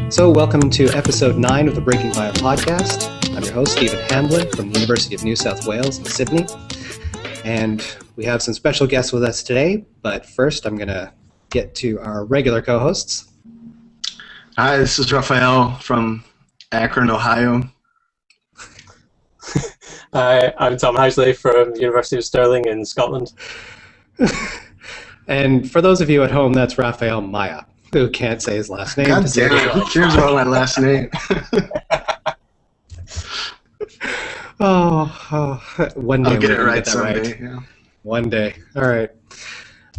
So welcome to episode 9 of the Breaking Bio podcast. I'm your host, Stephen Hamblin from the University of New South Wales in Sydney. And we have some special guests with us today, but first I'm going to get to our regular co-hosts. Hi, this is Rafael from Akron, Ohio. Hi, I'm Tom Housley from the University of Stirling in Scotland. And for those of you at home, that's Rafael Maya, who can't say his last name. God damn it, who cares about my last name? One day I'll get it we're gonna right get that someday. right. Yeah. One day. All right.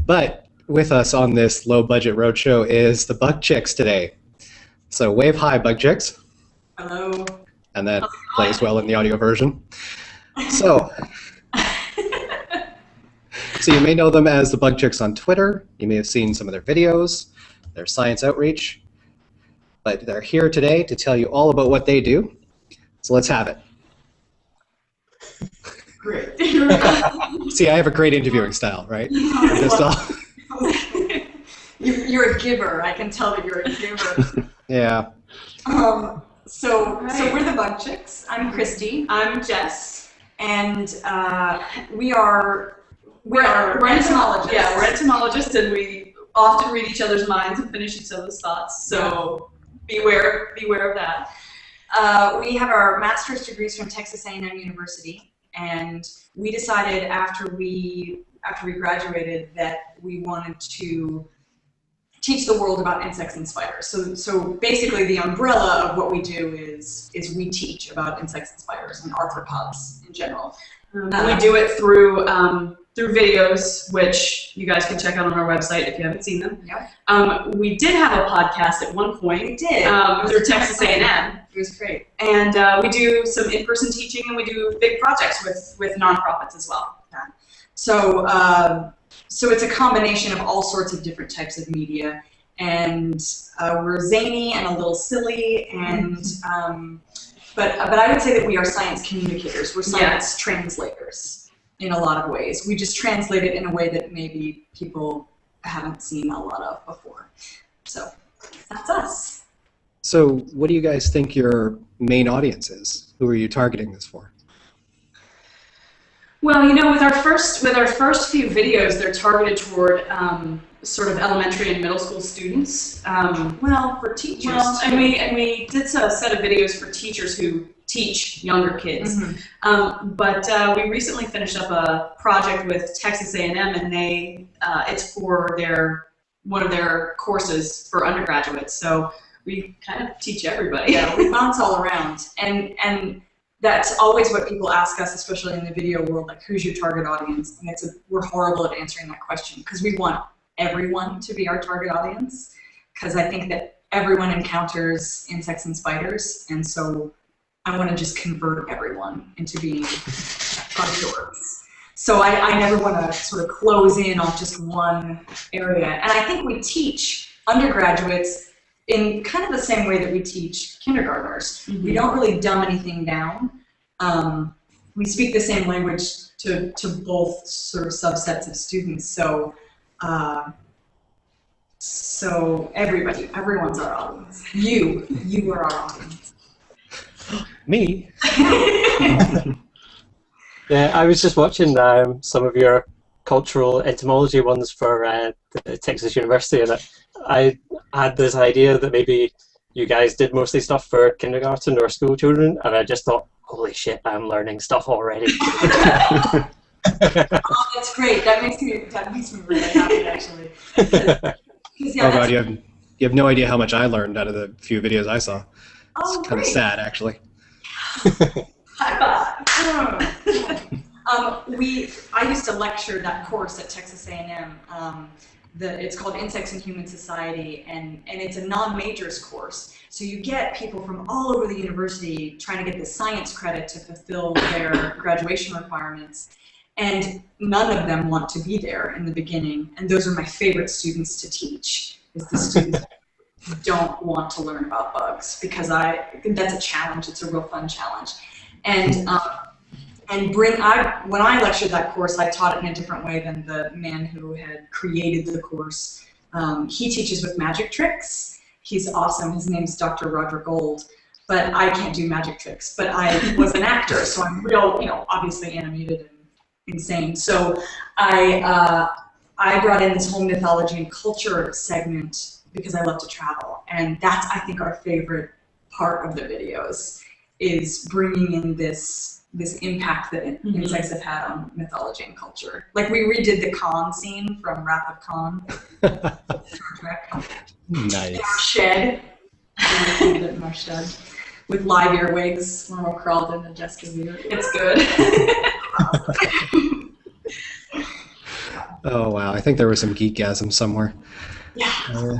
But with us on this low-budget roadshow is the Bug Chicks today. So wave hi, Bug Chicks. Hello. And that plays well in the audio version. So you may know them as the Bug Chicks on Twitter. You may have seen some of their videos, their science outreach. But they're here today to tell you all about what they do. So let's have it. Great. See, I have a great interviewing style, right? You're a giver. I can tell that you're a giver. Yeah. So we're the Bug Chicks. I'm Kristie. I'm Jess. And we're entomologists. Yeah, we're entomologists, and we often read each other's minds and finish each other's thoughts. So beware of that. We have our master's degrees from Texas A&M University, and we decided after we graduated that we wanted to teach the world about insects and spiders. So basically the umbrella of what we do is we teach about insects and spiders and arthropods in general. We do it through videos, which you guys can check out on our website if you haven't seen them. Yep. We did have a podcast at one point. We did. Through Texas A&M. It was great. And we do some in-person teaching, and we do big projects with nonprofits as well. Yeah. So it's a combination of all sorts of different types of media, and we're zany and a little silly, and but I would say that we are science communicators. We're science translators in a lot of ways. We just translate it in a way that maybe people haven't seen a lot of before. So that's us. So what do you guys think your main audience is? Who are you targeting this for? Well, with our first few videos, they're targeted toward sort of elementary and middle school students. For teachers. Well, and we did a set of videos for teachers who teach younger kids. Mm-hmm. But we recently finished up a project with Texas A&M, and it's for one of their courses for undergraduates. So we kind of teach everybody. Yeah, we bounce all around, and that's always what people ask us, especially in the video world, like, who's your target audience? And we're horrible at answering that question, because we want everyone to be our target audience, because I think that everyone encounters insects and spiders, and so I want to just convert everyone into being outdoors. So I never want to sort of close in on just one area. And I think we teach undergraduates in kind of the same way that we teach kindergartners. Mm-hmm. We don't really dumb anything down. We speak the same language to both sort of subsets of students. So everyone's our audience. You are our audience. Me? Yeah, I was just watching some of your cultural entomology ones for the Texas University, and I had this idea that maybe you guys did mostly stuff for kindergarten or school children, and I just thought, holy shit, I'm learning stuff already. Oh, that's great. That makes me really happy, actually. Oh God, you have no idea how much I learned out of the few videos I saw. It's kind of sad, actually. High five. I used to lecture that course at Texas A&M. It's called Insects and Human Society, and it's a non-majors course. So you get people from all over the university trying to get the science credit to fulfill their graduation requirements. And none of them want to be there in the beginning. And those are my favorite students to teach, is the students who don't want to learn about bugs, because that's a challenge. It's a real fun challenge. And when I lectured that course, I taught it in a different way than the man who had created the course. He teaches with magic tricks. He's awesome. His name's Dr. Roger Gold. But I can't do magic tricks. But I was an actor, so I'm real, obviously animated and insane. So I brought in this whole mythology and culture segment because I love to travel. And that's, I think, our favorite part of the videos is bringing in this impact that insects have had on mythology and culture. Like we redid the Khan scene from Wrath of Khan. Star Trek. Nice. In our shed. We did it in our shed. With live earwigs when we're crawled into Jessica's ear. It's good. Oh wow, I think there was some geekgasm somewhere. Yeah.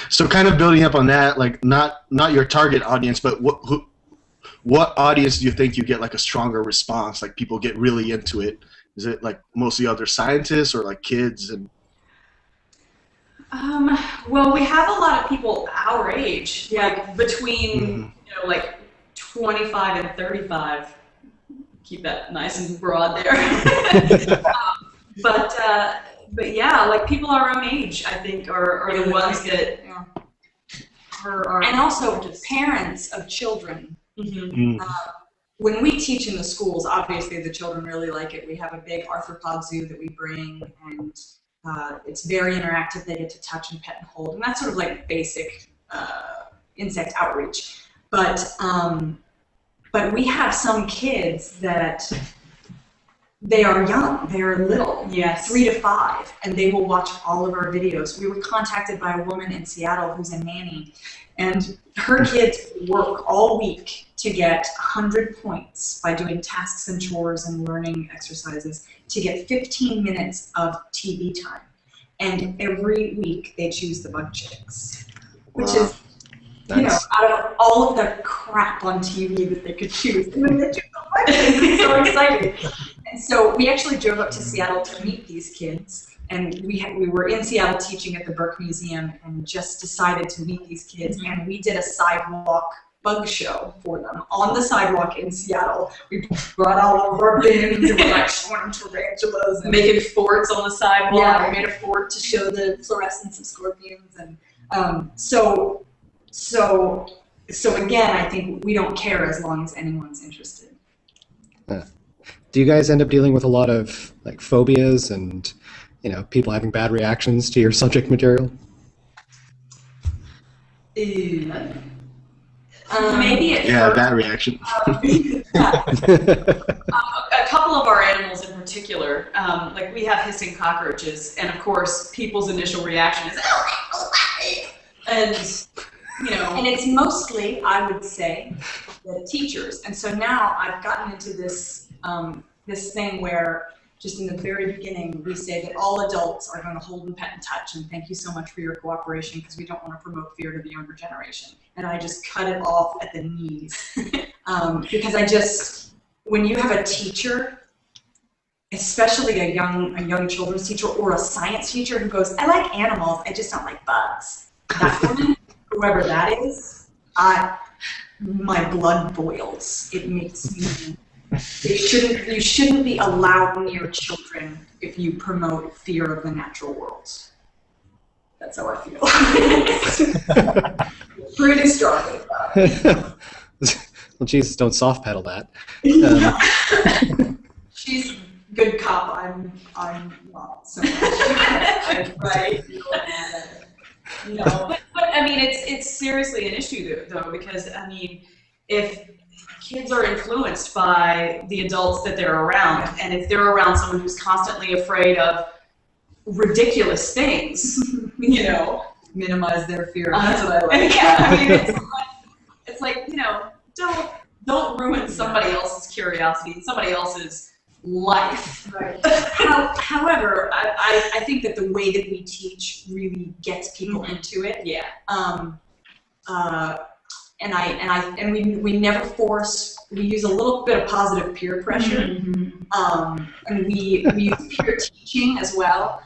So kind of building up on that, like not your target audience, but what audience do you think you get like a stronger response? Like people get really into it. Is it like mostly other scientists or like kids? And well, we have a lot of people our age, like between like 25 and 35. Keep that nice and broad there. But yeah, like people our own age, I think, are the ones that are and also just parents of children. When we teach in the schools, obviously the children really like it. We have a big arthropod zoo that we bring, and it's very interactive. They get to touch and pet and hold, and that's sort of like basic insect outreach. But we have some kids that they are young, they are little, 3 to 5, and they will watch all of our videos. We were contacted by a woman in Seattle who's a nanny, and her kids work all week to get 100 points by doing tasks and chores and learning exercises to get 15 minutes of TV time. And every week they choose the bug chicks, which is, Nice. out of all of the crap on TV that they could choose, and then they choose the bug chicks. It's so exciting. And so we actually drove up to Seattle to meet these kids, and we were in Seattle teaching at the Burke Museum and just decided to meet these kids, and we did a sidewalk bug show for them on the sidewalk in Seattle. We brought all of our bins and we're like showing them tarantulas and making forts on the sidewalk. Yeah, we made a fort to show the fluorescence of scorpions, and so again, I think we don't care as long as anyone's interested. Do you guys end up dealing with a lot of like phobias and people having bad reactions to your subject material? Maybe at yeah, first. bad reaction. A couple of our animals in particular, like we have hissing cockroaches, and of course, people's initial reaction is, and and it's mostly, I would say, the teachers. And so now I've gotten into this this thing where just in the very beginning we say that all adults are going to hold and pet and touch, and thank you so much for your cooperation because we don't want to promote fear to the younger generation. And I just cut it off at the knees because when you have a teacher, especially a young children's teacher or a science teacher who goes, I like animals, I just don't like bugs. That woman, whoever that is, my blood boils. It makes me. You shouldn't be allowed near children if you promote fear of the natural world. That's how I feel. Pretty strongly about it. Well, Jesus, don't soft pedal that. She's good cop. I'm not so much. Right. But I mean, it's seriously an issue though, because I mean, if kids are influenced by the adults that they're around, and if they're around someone who's constantly afraid of ridiculous things, minimize their fear. That's what I like. Yeah, I mean, it's like don't ruin somebody else's curiosity, somebody else's life. Right. However, I think that the way that we teach really gets people into it. Yeah. And we never force. We use a little bit of positive peer pressure, and we use peer teaching as well.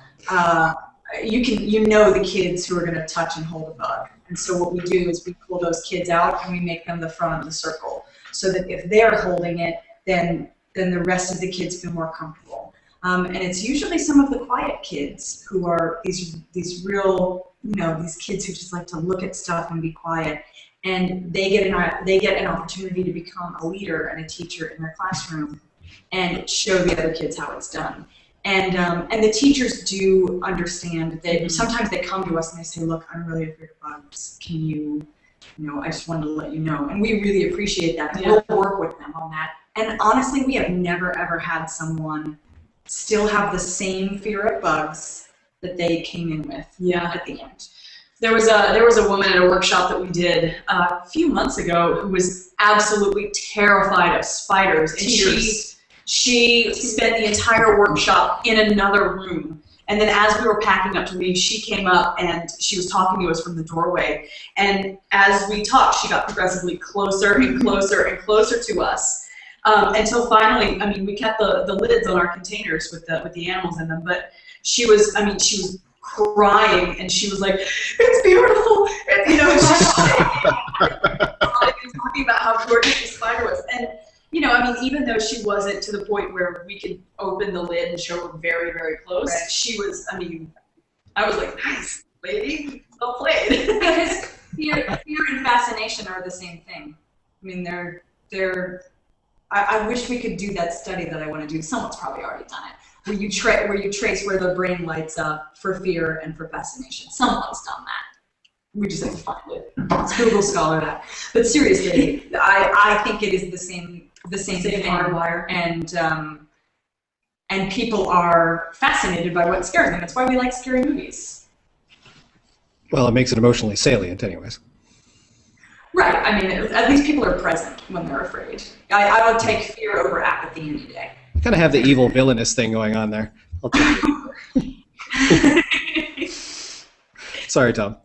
You know the kids who are going to touch and hold a bug, and so what we do is we pull those kids out and we make them the front of the circle, so that if they're holding it, then the rest of the kids feel more comfortable. And it's usually some of the quiet kids who are these real, these kids who just like to look at stuff and be quiet. And they get an opportunity to become a leader and a teacher in their classroom and show the other kids how it's done. And the teachers do understand that sometimes they come to us and they say, look, I'm really afraid of bugs. Can you, I just wanted to let you know. And we really appreciate that. And we'll work with them on that. And honestly, we have never, ever had someone still have the same fear of bugs that they came in with at the end. There was a woman at a workshop that we did a few months ago who was absolutely terrified of spiders. And she spent the entire workshop in another room. And then as we were packing up to leave, she came up and she was talking to us from the doorway. And as we talked, she got progressively closer and closer and closer to us. Until finally, we kept the lids on our containers with the animals in them, but she was crying and she was like, "It's beautiful," talking about how gorgeous the spider was. And even though she wasn't to the point where we could open the lid and show her very, very close, right. She was. I was like, "Nice, lady, well played." Because fear and fascination are the same thing. They're. I wish we could do that study that I want to do. Someone's probably already done it. Where you trace where the brain lights up for fear and for fascination. Someone's done that. We just have to find it. It's Google Scholar that. But seriously, I think it is the same thing. Hardwire. And people are fascinated by what scares them. That's why we like scary movies. Well, it makes it emotionally salient, anyways. Right. At least people are present when they're afraid. I would take fear over apathy any day. You kind of have the evil villainous thing going on there. I'll take it. Sorry, Tom.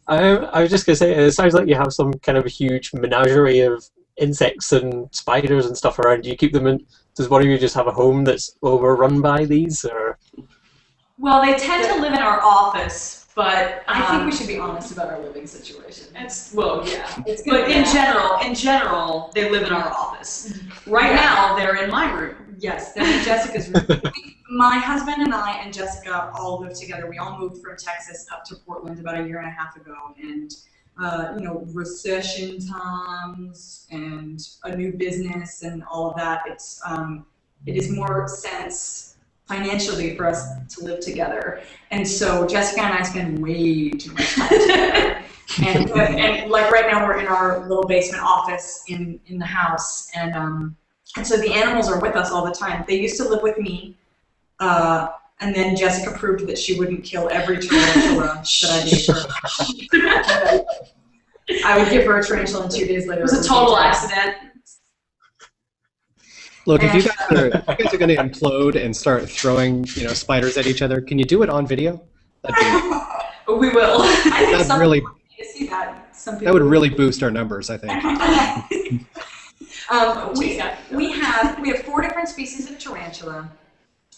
I was just going to say, it sounds like you have some kind of a huge menagerie of insects and spiders and stuff around. Do you keep them in? Does one of you just have a home that's overrun by these, or? Well, they tend to live in our office. But I think we should be honest about our living situation. But in general, they live in our office. Right now, they're in my room. Yes, they're in Jessica's room. My husband and I and Jessica all live together. We all moved from Texas up to Portland about 1.5 years ago, and recession times and a new business and all of that. It is more sense financially for us to live together, and so Jessica and I spend way too much time together. and like right now we're in our little basement office in the house, and so the animals are with us all the time. They used to live with me, and then Jessica proved that she wouldn't kill every tarantula that I gave her. I would give her a tarantula, and 2 days later it was a total accident. Look, if you guys are going to implode and start throwing, spiders at each other, can you do it on video? We will. I think some people need to see that. That would really boost our numbers, I think. We have 4 different species of tarantula.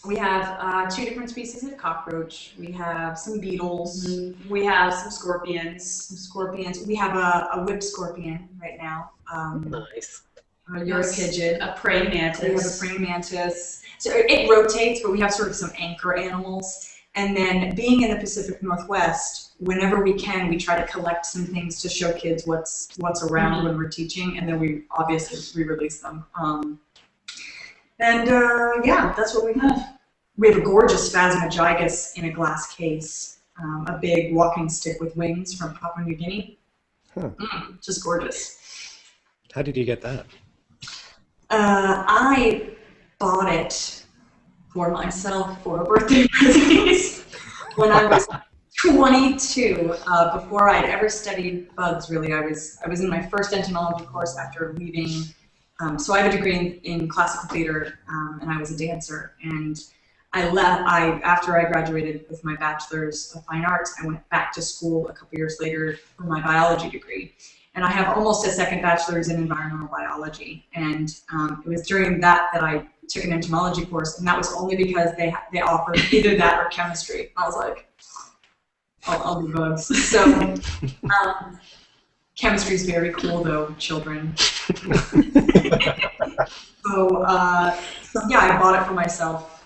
We have 2 different species of cockroach. We have some beetles. Mm-hmm. We have some scorpions. We have a whipped scorpion right now. Nice. A pigeon, a praying mantis. We have a praying mantis. So it rotates, but we have sort of some anchor animals. And then being in the Pacific Northwest, whenever we can, we try to collect some things to show kids what's around when we're teaching, and then we obviously re-release them. That's what we have. We have a gorgeous Phasmagygus in a glass case, a big walking stick with wings from Papua New Guinea. Huh. Just gorgeous. How did you get that? I bought it for myself for a birthday present when I was 22. Before I'd ever studied bugs, really, I was in my first entomology course after leaving. So I have a degree in classical theater, and I was a dancer. And after I graduated with my bachelor's of fine arts, I went back to school a couple years later for my biology degree. And I have almost a second bachelor's in environmental biology. And it was during that I took an entomology course, and that was only because they offered either that or chemistry. I was like, I'll do bugs. So chemistry is very cool, though, children. So I bought it for myself,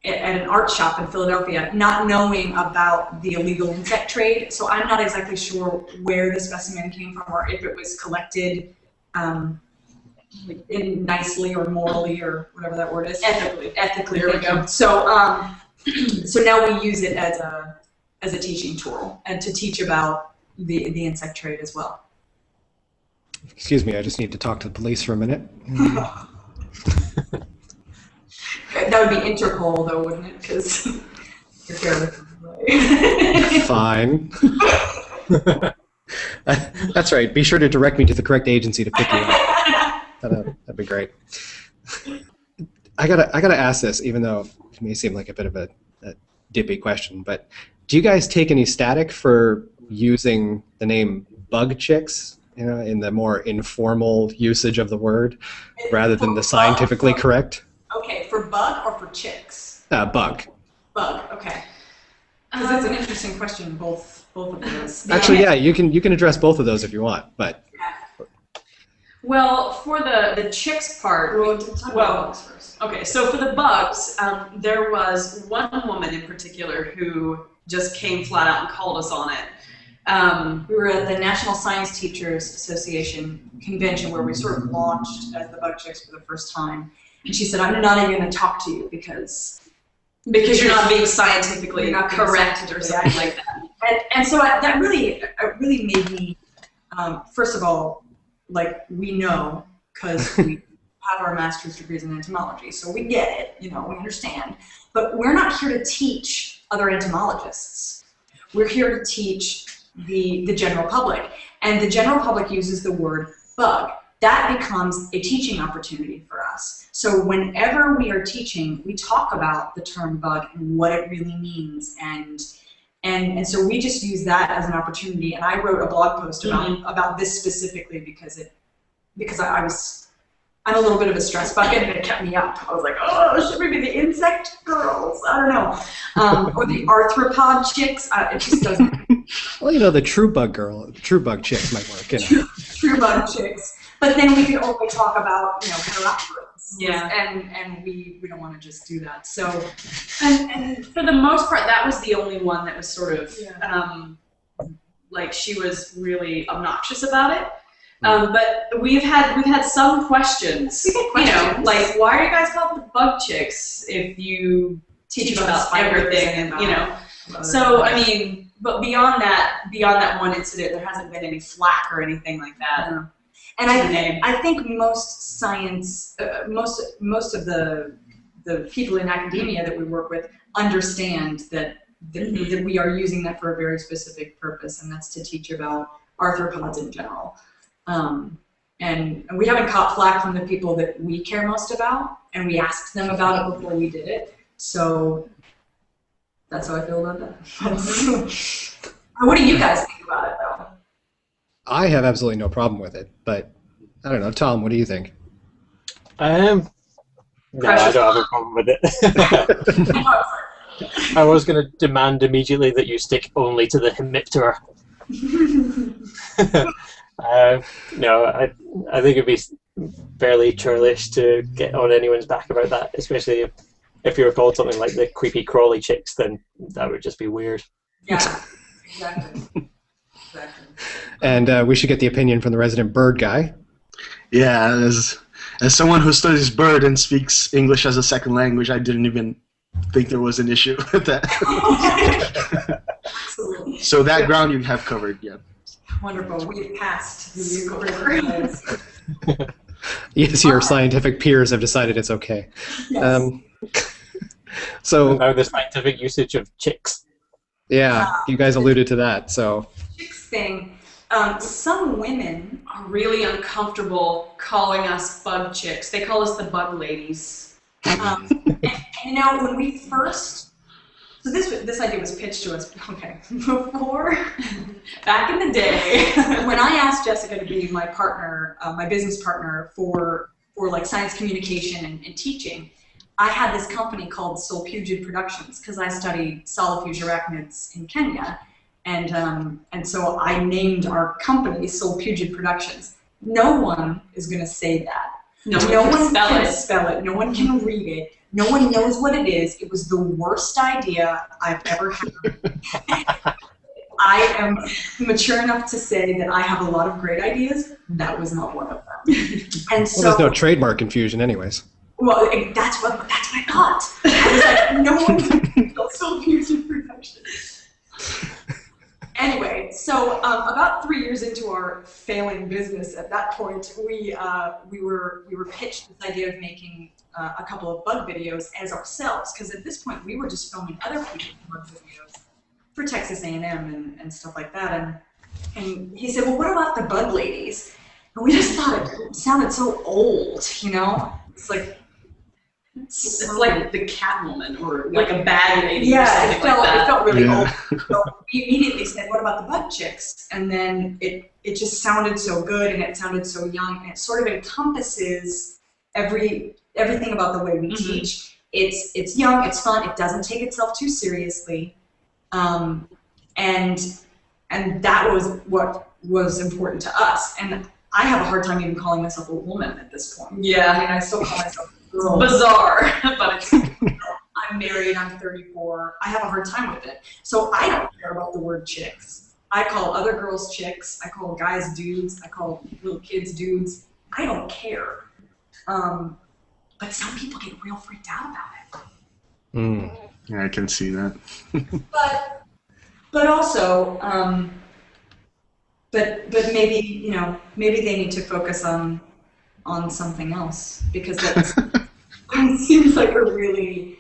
at an art shop in Philadelphia, not knowing about the illegal insect trade. So I'm not exactly sure where the specimen came from or if it was collected nicely or morally or whatever that word is. Ethically. There we go. So so now we use it as a teaching tool and to teach about the insect trade as well. Excuse me, I just need to talk to the police for a minute. That would be Interpol, though, wouldn't it? Because you're fairly Fine. That's right. Be sure to direct me to the correct agency to pick you up. That'd be great. I gotta ask this, even though it may seem like a bit of a dippy question, but do you guys take any static for using the name bug chicks, in the more informal usage of the word, rather than the scientifically correct? Okay, for bug or for chicks? Bug. Bug. Okay. Because it's an interesting question, both of those. Actually, yeah, you can address both of those if you want, but. Well, for the chicks part, okay, so for the bugs, there was one woman in particular who just came flat out and called us on it. We were at the National Science Teachers Association convention where we sort of launched as the bug chicks for the first time. And she said, I'm not even going to talk to you because you're not being scientifically correct or something like that. And so that really made me, first of all, like, we know because we have our master's degrees in entomology, so we get it, we understand. But we're not here to teach other entomologists. We're here to teach the general public. And the general public uses the word bug. That becomes a teaching opportunity for us. So whenever we are teaching, we talk about the term bug and what it really means, and so we just use that as an opportunity. And I wrote a blog post about this specifically because I'm a little bit of a stress bucket and it kept me up. I was like, oh, should we be the insect girls? I don't know. Or the arthropod chicks. It just doesn't. Well, the true bug chicks might work. True bug chicks. But then we can only talk about, heteropterids. Yeah. And we don't want to just do that. So, and for the most part, that was the only one that was sort of, like, she was really obnoxious about it. But we've had some questions. Like, why are you guys called the bug chicks if you teach about everything and So I mean, but beyond that one incident, there hasn't been any flack or anything like that. No. And I think most science, most of the people in academia that we work with understand that we are using that for a very specific purpose, and that's to teach about arthropods in general. And we haven't caught flack from the people that we care most about, and we asked them about it before we did it. So that's how I feel about that. What do you guys think about it, though? I have absolutely no problem with it, but I don't know. Tom, what do you think? No, I don't have a problem with it. I was going to demand immediately that you stick only to the hemiptera. No, I think it'd be fairly churlish to get on anyone's back about that, especially if you were called something like the creepy crawly chicks, then that would just be weird. Yeah, exactly. And we should get the opinion from the resident bird guy. Yeah, as someone who studies bird and speaks English as a second language, I didn't even think there was an issue with that. Absolutely. So that ground you have covered, yeah. Wonderful. We've passed the Eagle River. Yes, your scientific peers have decided it's okay. Yes. So now the scientific usage of chicks. Yeah, you guys alluded to that. So chicks thing. Some women are really uncomfortable calling us bug chicks. They call us the bug ladies. And, when we first, so this idea was pitched to us, before, back in the day, when I asked Jessica to be my partner, my business partner for like science communication and teaching, I had this company called Solpugid Productions because I studied Solifuge arachnids in Kenya. And so I named our company Solpugid Productions. No one is going to say that. No one can spell it. No one can read it. No one knows what it is. It was the worst idea I've ever had. I am mature enough to say that I have a lot of great ideas. That was not one of them. And so, Well, there's no trademark confusion anyways. well, that's what I thought. I was like, no one can still fusion production. Anyway, so about 3 years into our failing business, at that point, we were pitched this idea of making a couple of bug videos as ourselves, because at this point we were just filming other people's bug videos for Texas A&M and stuff like that. And he said, well, what about the bug ladies? And we just thought it sounded so old, you know? It's like It's like the Catwoman or like a bad lady. Yeah, or something it felt really Yeah. old. So we immediately said, what about the bug chicks? And then it just sounded so good and it sounded so young, and it sort of encompasses everything about the way we teach. It's young, it's fun, it doesn't take itself too seriously. And that was what was important to us. And I have a hard time even calling myself a woman at this point. Yeah. I mean, I still call myself a girl. Bizarre, but it's I'm married, I'm 34. I have a hard time with it. So I don't care about the word chicks. I call other girls chicks. I call guys dudes. I call little kids dudes. I don't care. But some people get real freaked out about it. Mm. Yeah, I can see that. But also, but maybe, you know, maybe they need to focus on something else, because that's it seems like a really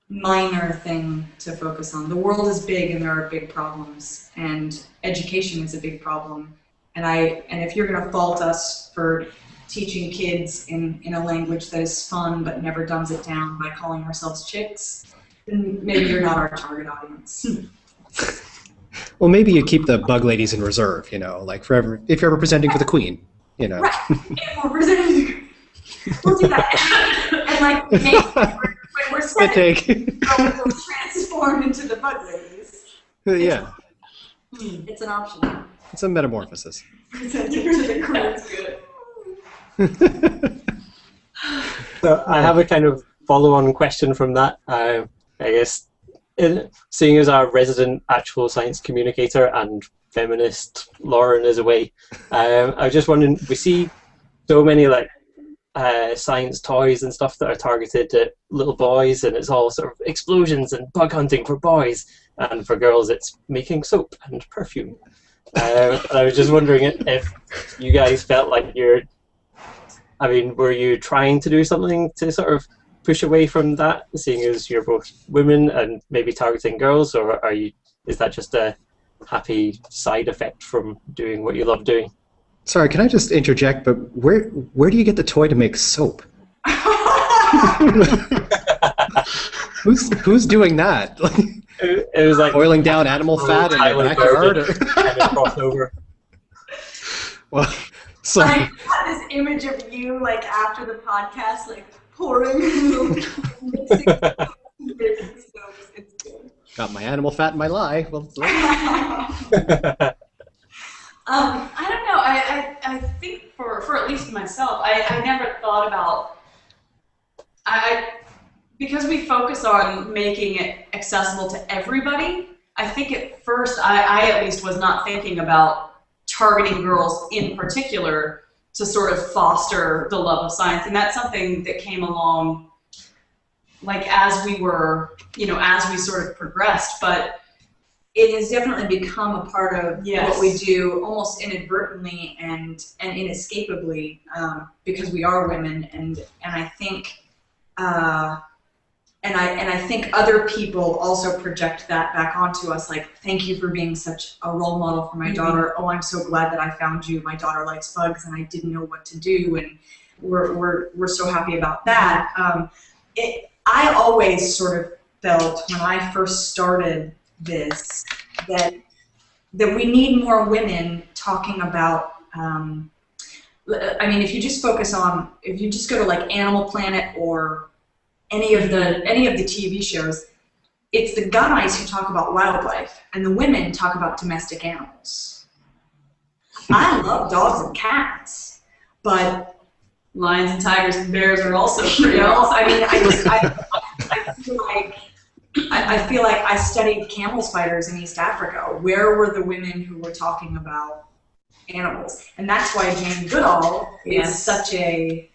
minor thing to focus on. The world is big and there are big problems, and education is a big problem. And if you're going to fault us for teaching kids in a language that is fun but never dumbs it down by calling ourselves chicks, then maybe you're not our target audience. Well, maybe you keep the bug ladies in reserve, you know, like forever, if you're representing for the queen, you know. Right. If we're presenting, we'll do that. And like, maybe when we're Good set, take. we'll transform into the bug ladies. Yeah, It's an option. it's a metamorphosis. Presenting to the queen. good. So I have a kind of follow-on question from that. I guess, seeing as our resident actual science communicator and feminist Lauren is away, I was just wondering, we see so many like science toys and stuff that are targeted at little boys, and it's all sort of explosions and bug hunting for boys, and for girls it's making soap and perfume. And I was just wondering if you guys felt like were you trying to do something to sort of push away from that, seeing as you're both women and maybe targeting girls, or is that just a happy side effect from doing what you love doing? Sorry, can I just interject? But where do you get the toy to make soap? Who's doing that? It was like Boiling down animal fat in the backyard? Or? Kind of crossover. Well, sorry. I had this image of you, like, after the podcast, like, pouring mixing soaps. It's good. Got my animal fat in my lye. Well, I don't know. I think for at least myself, I never thought about because we focus on making it accessible to everybody. I think at first I at least was not thinking about targeting girls in particular to sort of foster the love of science, and that's something that came along like as we were, as we sort of progressed, but it has definitely become a part of what we do almost inadvertently and inescapably, because we are women, and I think and I think other people also project that back onto us, like, thank you for being such a role model for my daughter. Oh, I'm so glad that I found you. My daughter likes bugs and I didn't know what to do, and we're so happy about that. I always sort of felt when I first started this that we need more women talking about. I mean, if you just go to like Animal Planet or any of the TV shows, it's the guys who talk about wildlife and the women talk about domestic animals. I love dogs and cats, but lions and tigers and bears are also pretty. You know, I mean, I feel like I studied camel spiders in East Africa. Where were the women who were talking about animals? And that's why Jane Goodall is such a,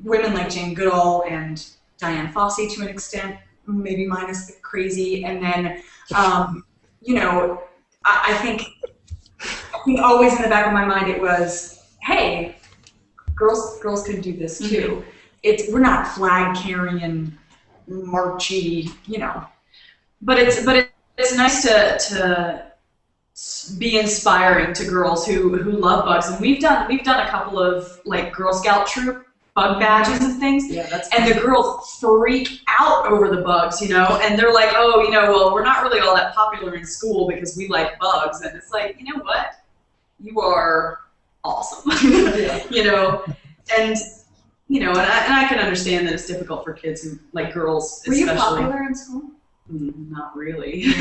women like Jane Goodall and Diane Fossey to an extent, maybe minus the crazy, and then, you know, I think always in the back of my mind it was, hey, girls could do this too. We're not flag carrying, marchy, you know. But it's nice to be inspiring to girls who love bugs, and we've done a couple of like Girl Scout troop bug badges and things. Yeah, that's and the girls freak out over the bugs, you know, and they're like, oh, you know, well, we're not really all that popular in school because we like bugs, and it's like, you know what, you are awesome, you know, and you know, and I can understand that it's difficult for kids who like girls. Were especially. you popular in school? Not really.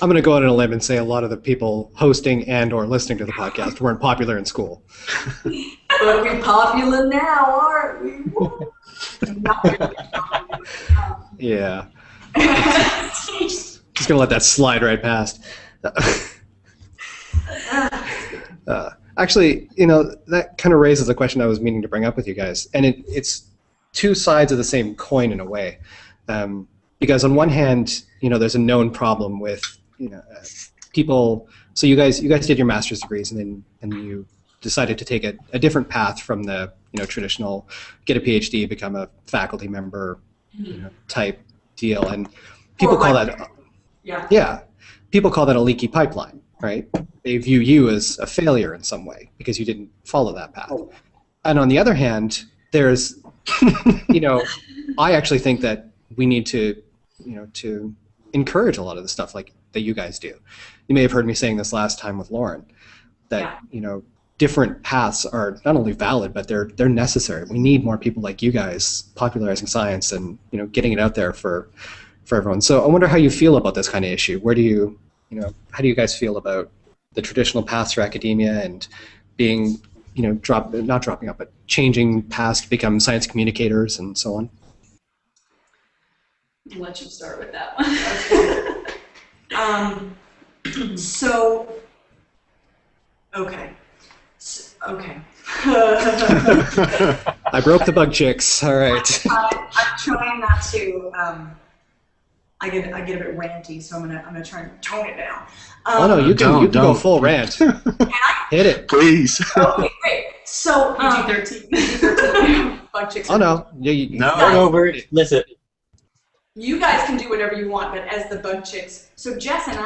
I'm going to go out on a limb and say a lot of the people hosting and or listening to the podcast weren't popular in school. But we're popular now, aren't we? Not really popular. Yeah. Just going to let that slide right past. Actually, you know, that kind of raises a question I was meaning to bring up with you guys. And it's two sides of the same coin in a way. Because on one hand, you know, there's a known problem with, you know, people. So you guys did your master's degrees, and you decided to take a different path from the, you know, traditional get a PhD, become a faculty member, you know, type deal. And people call that, yeah, people call that a leaky pipeline, right? They view you as a failure in some way because you didn't follow that path. And on the other hand, there's, you know, I actually think that we need to, you know, to encourage a lot of the stuff like that you guys do. You may have heard me saying this last time with Lauren, that you know, different paths are not only valid, but they're necessary. We need more people like you guys popularizing science and, you know, getting it out there for everyone. So I wonder how you feel about this kind of issue. Where do you know, how do you guys feel about the traditional paths for academia and being, you know, not dropping out, but changing paths to become science communicators and so on? I'll let you start with that one. So, okay. Okay. I broke the bug chicks. All right. I'm trying not to. I get a bit ranty, so I'm gonna try and tone it down. Oh no, you can go full rant. Hit it, please. Okay, great. So PG-13. Bug chicks. Oh no, over it. Listen. You guys can do whatever you want, but as the bug chicks, so Jess and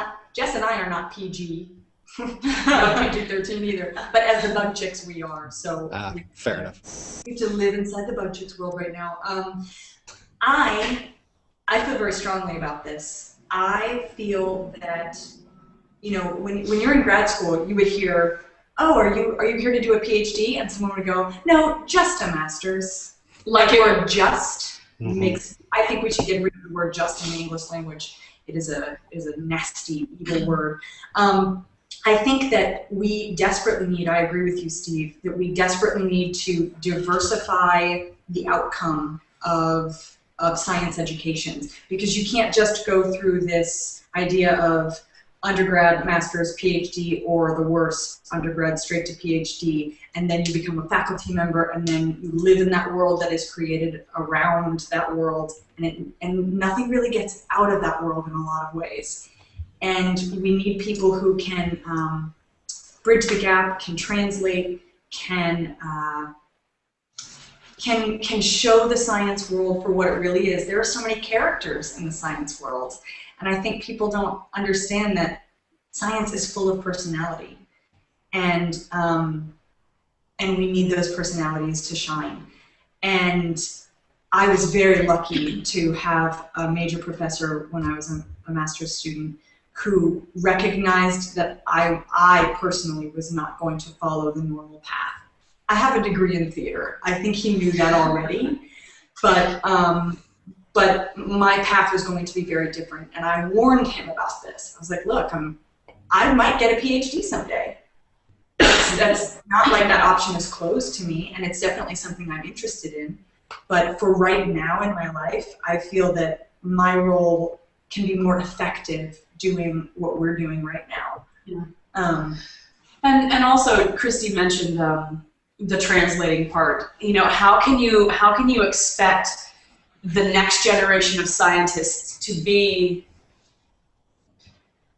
I are not PG, not PG-13 either. But as the bug chicks, we are. So fair enough. We have to live inside the bug chicks world right now. I feel very strongly about this. I feel that, you know, when you're in grad school, you would hear, "Oh, are you here to do a PhD?" And someone would go, "No, just a master's." Like it were just makes. I think we should get rid of the word "just" in the English language. It is a nasty, evil word. I think that we desperately need. I agree with you, Steve. That we desperately need to diversify the outcome of science education, because you can't just go through this idea of undergrad, master's, PhD, or the worst, undergrad straight to PhD, and then you become a faculty member, and then you live in that world that is created around that world, and nothing really gets out of that world in a lot of ways. And we need people who can bridge the gap, can translate, can show the science world for what it really is. There are so many characters in the science world, and I think people don't understand that science is full of personality, and we need those personalities to shine. And I was very lucky to have a major professor when I was a master's student who recognized that I personally was not going to follow the normal path. I have a degree in theater. I think he knew that already, but my path was going to be very different, and I warned him about this. I was like, look, I might get a PhD someday. that's not like that option is closed to me, and it's definitely something I'm interested in. But for right now in my life, I feel that my role can be more effective doing what we're doing right now. Yeah. And also, Kristie mentioned the translating part. You know, how can you expect the next generation of scientists to be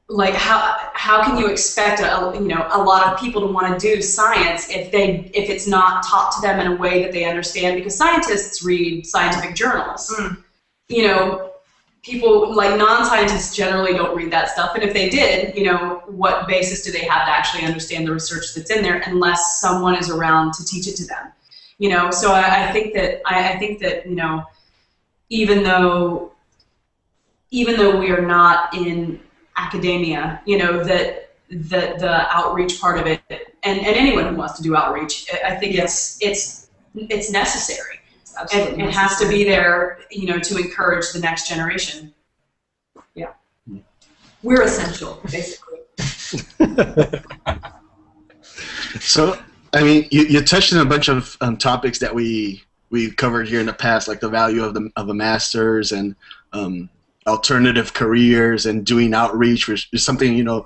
like, how can you expect a lot of people to want to do science if it's not taught to them in a way that they understand? Because scientists read scientific journals. You know, people like non-scientists generally don't read that stuff, and if they did, you know, what basis do they have to actually understand the research that's in there unless someone is around to teach it to them? You know, so I think that you know, even though we are not in academia, you know, that the outreach part of it, and anyone who wants to do outreach, I think it's necessary. It has to be there, you know, to encourage the next generation. Yeah, we're essential, basically. So, I mean, you touched on a bunch of topics that we covered here in the past, like the value of a master's and alternative careers and doing outreach, which is something, you know,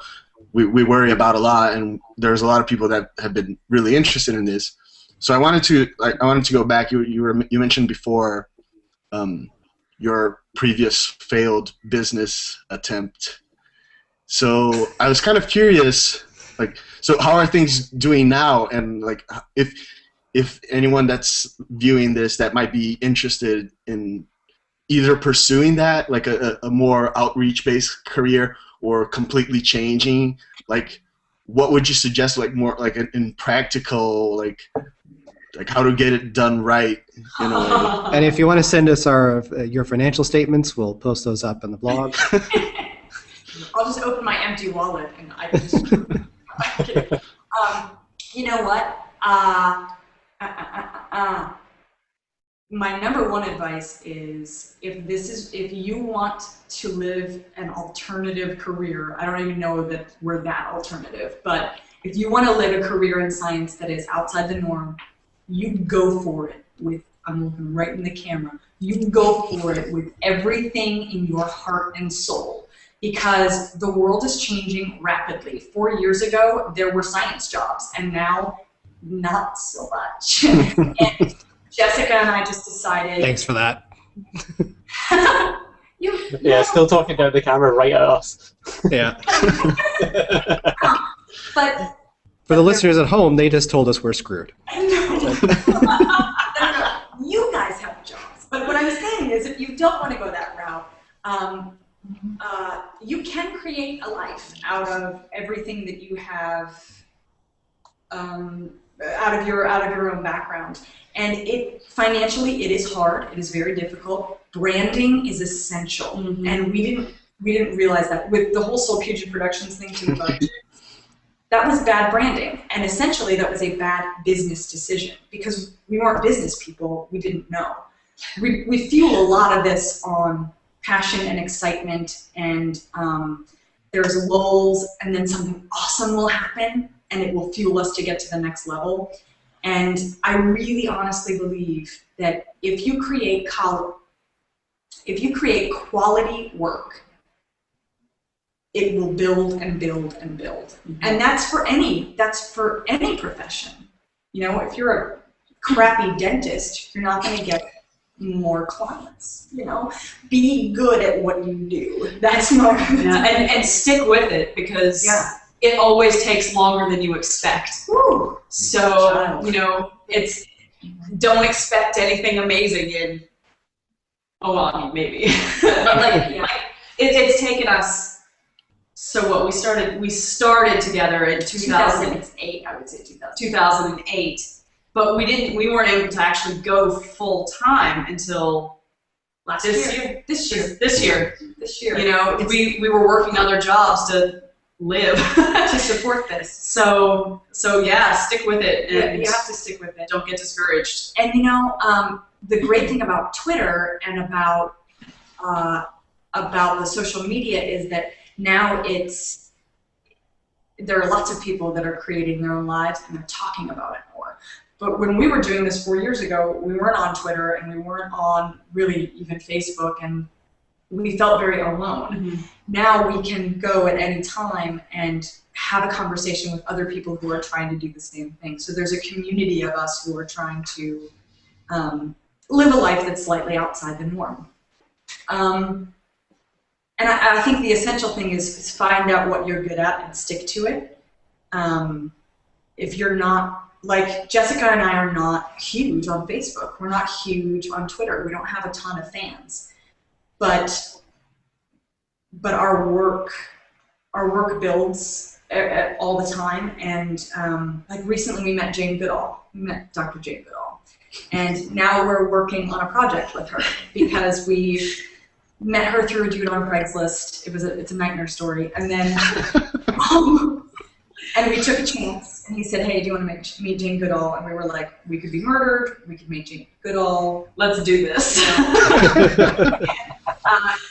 we worry about a lot, and there's a lot of people that have been really interested in this. So I wanted to go back. You mentioned before your previous failed business attempt. So I was kind of curious, like, so how are things doing now? And like, if anyone that's viewing this that might be interested in either pursuing that, like a more outreach-based career, or completely changing, like, what would you suggest, like more like in practical, like how to get it done right, you know? And if you want to send us your financial statements, we'll post those up on the blog. I'll just open my empty wallet and I can just. You know what? My number one advice is if you want to live an alternative career, I don't even know that we're that alternative, but if you want to live a career in science that is outside the norm, you go for it with, I'm looking right in the camera, you go for it with everything in your heart and soul, because the world is changing rapidly. 4 years ago, there were science jobs, and now not so much. And Jessica and I just decided. Thanks for that. Yeah, still talking down the camera right at us. Yeah. But for the listeners at home, they just told us we're screwed. No, you guys have jobs. But what I'm saying is, if you don't want to go that route, you can create a life out of everything that you have, out of your own background. And financially, it is hard. It is very difficult. Branding is essential, and we didn't realize that with the whole Soul Puget Productions thing too. But that was bad branding, and essentially that was a bad business decision because we weren't business people. We didn't know. We fuel a lot of this on passion and excitement, and there's lulls, and then something awesome will happen, and it will fuel us to get to the next level. And I really honestly believe that if you create quality work, it will build and build and build. And that's for any profession. You know, if you're a crappy dentist, you're not going to get more clients. You know, be good at what you do. That's my and stick with it, because it always takes longer than you expect. Woo. So, you know, don't expect anything amazing in, I mean, maybe. But like, it's taken us, so what, we started together in 2008, I would say 2008, but we weren't able to actually go full time until this year. You know, we were working other jobs to live to support this. So yeah, stick with it. And you have to stick with it. Don't get discouraged. And you know, the great thing about Twitter and about the social media is that now there are lots of people that are creating their own lives and they're talking about it more. But when we were doing this 4 years ago, we weren't on Twitter and we weren't on really even Facebook, and we felt very alone. Mm-hmm. Now we can go at any time and have a conversation with other people who are trying to do the same thing. So there's a community of us who are trying to live a life that's slightly outside the norm. And I think the essential thing is find out what you're good at and stick to it. If you're not, like Jessica and I are not huge on Facebook. We're not huge on Twitter. We don't have a ton of fans. But our work builds all the time. And like recently we met Jane Goodall. We met Dr. Jane Goodall. And now we're working on a project with her because we met her through a dude on Craigslist. It's a nightmare story. And then and we took a chance. And he said, hey, do you want to meet Jane Goodall? And we were like, we could be murdered. We could meet Jane Goodall. Let's do this.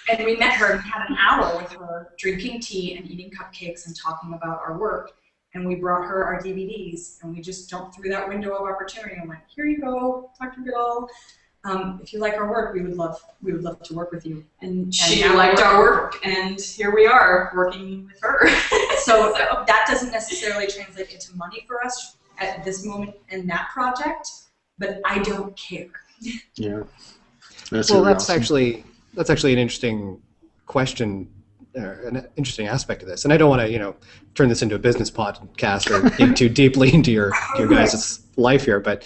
And we met her and had an hour with her, drinking tea and eating cupcakes and talking about our work. And we brought her our DVDs, and we just jumped through that window of opportunity and went, here you go, Dr. Goodall. If you like our work, we would love to work with you. And she liked our work, and here we are working with her. So that doesn't necessarily translate into money for us at this moment in that project, but I don't care. Yeah. That's actually an interesting question, an interesting aspect of this. And I don't want to, turn this into a business podcast or dig too deeply into your guys' life here, but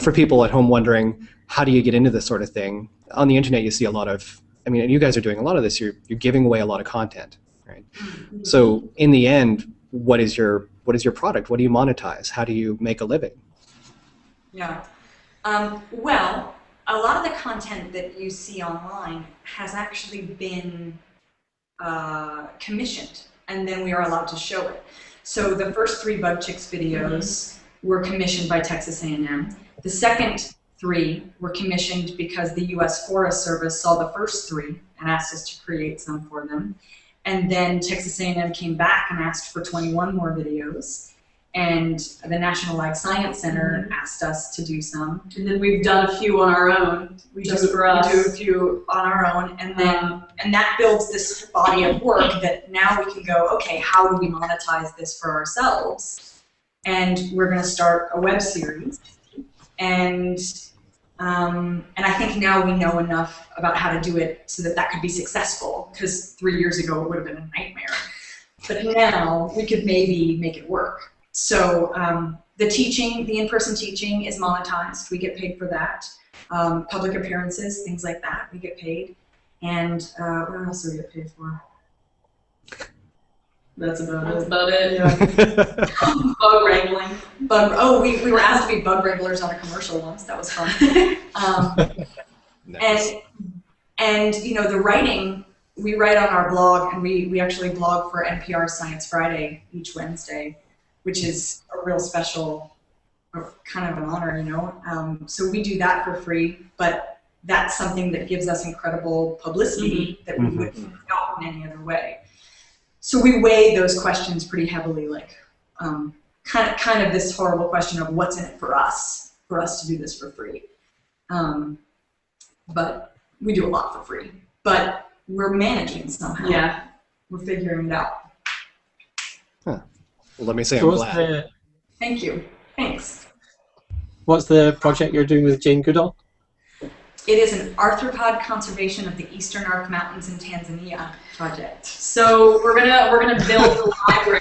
for people at home wondering, how do you get into this sort of thing? On the internet, you see a lot of, and you guys are doing a lot of this. You're giving away a lot of content, right? Mm-hmm. So in the end, what is your product? What do you monetize? How do you make a living? Yeah. Well, a lot of the content that you see online has actually been commissioned, and then we are allowed to show it. So the first 3 Bug Chicks videos were commissioned by Texas A&M. The second 3 were commissioned because the U.S. Forest Service saw the first 3 and asked us to create some for them. And then Texas A&M came back and asked for 21 more videos. And the National Ag Science Center asked us to do some. And then we've done a few on our own, just for us. We do a few on our own, and then and that builds this body of work that now we can go, okay, how do we monetize this for ourselves? And we're going to start a web series. And I think now we know enough about how to do it so that could be successful, because 3 years ago it would have been a nightmare. But now we could maybe make it work. So the in-person teaching is monetized. We get paid for that. Public appearances, things like that, we get paid. And what else do we get paid for? That's about it. Yeah. Bug wrangling. We were asked to be bug wranglers on a commercial once. That was fun. Nice. And the writing, we write on our blog, and we actually blog for NPR Science Friday each Wednesday, which is a real special, kind of an honor, So we do that for free, but that's something that gives us incredible publicity that we wouldn't have gotten any other way. So we weigh those questions pretty heavily, like kind of this horrible question of what's in it for us to do this for free. But we do a lot for free. But we're managing somehow. Yeah. We're figuring it out. Huh. Well, let me say I'm glad. Thank you. Thanks. What's the project you're doing with Jane Goodall? It is an arthropod conservation of the Eastern Arc Mountains in Tanzania project. So we're gonna build the library,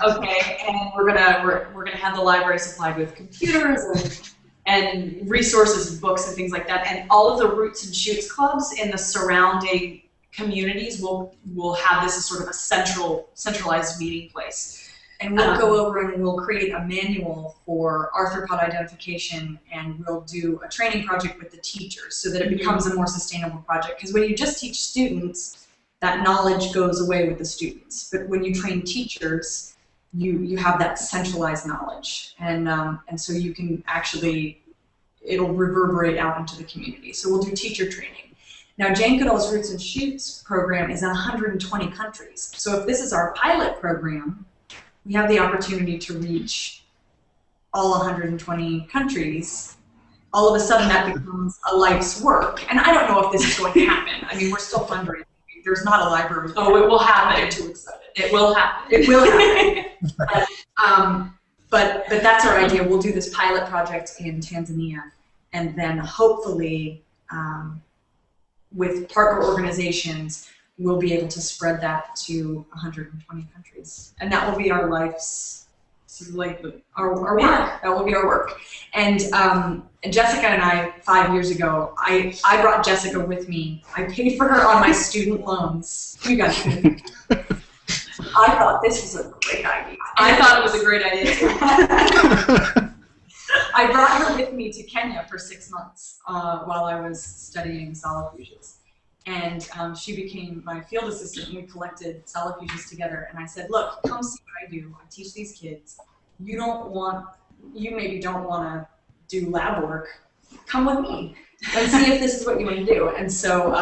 okay, and we're gonna have the library supplied with computers and resources, and books, and things like that. And all of the roots and shoots clubs in the surrounding communities will have this as sort of a centralized meeting place. And we'll go over and we'll create a manual for arthropod identification, and we'll do a training project with the teachers so that it becomes a more sustainable project. Because when you just teach students, that knowledge goes away with the students. But when you train teachers, you have that centralized knowledge, and so you can actually, it'll reverberate out into the community. So we'll do teacher training. Now, Jane Goodall's Roots and Shoots program is in 120 countries. So if this is our pilot program, we have the opportunity to reach all 120 countries, all of a sudden that becomes a life's work. And I don't know if this is going to happen. I mean, we're still fundraising. There's not a library. Oh, it will happen. I'm too excited. It will happen. It will happen. But that's our idea. We'll do this pilot project in Tanzania, and then hopefully with partner organizations, we'll be able to spread that to 120 countries. And that will be our life's, our work. That will be our work. And Jessica and I, 5 years ago, I brought Jessica with me. I paid for her on my student loans. You guys did. I thought this was a great idea. I thought it was a great idea too. I brought her with me to Kenya for 6 months while I was studying solifuges. And she became my field assistant, and we collected solifuges together. And I said, look, come see what I do. I teach these kids. You maybe don't want to do lab work. Come with me and see if this is what you want to do. And so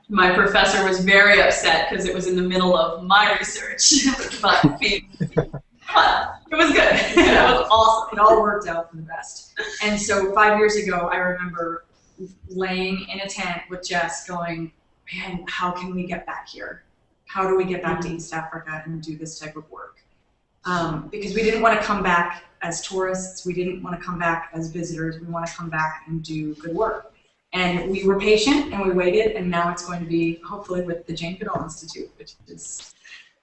my professor was very upset because it was in the middle of my research. But it was good. It was awesome. It all worked out for the best. And so 5 years ago, I remember laying in a tent with Jess going, man, how can we get back here? How do we get back to East Africa and do this type of work? Because we didn't want to come back as tourists. We didn't want to come back as visitors. We want to come back and do good work. And we were patient and we waited, and now it's going to be hopefully with the Jane Goodall Institute, which is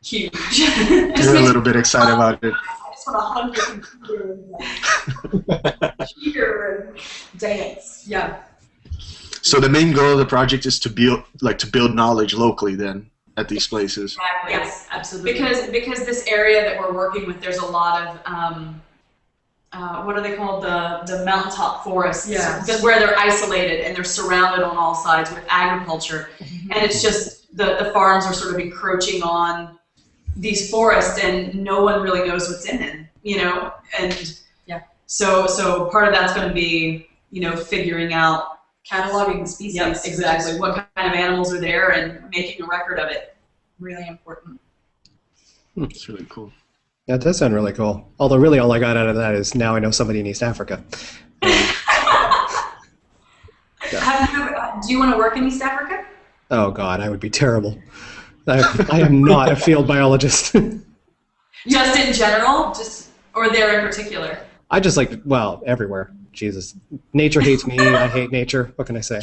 huge. You're a little bit excited about it. I just want to hug and cheer and dance. Yeah. So the main goal of the project is to build knowledge locally then at these places. Exactly. Yes, absolutely. Because this area that we're working with, there's a lot of what are they called? The mountaintop forests. Yeah. Where they're isolated and they're surrounded on all sides with agriculture, and it's just the farms are sort of encroaching on these forests, and no one really knows what's in them, And yeah. So part of that's going to be figuring out. Cataloging the species. Yes, exactly. What kind of animals are there and making a record of it. Really important. It's really cool. That does sound really cool. Although really all I got out of that is now I know somebody in East Africa. Do you want to work in East Africa? Oh God, I would be terrible. I am not a field biologist. Just in general? Or there in particular? I just everywhere. Jesus. Nature hates me, I hate nature. What can I say?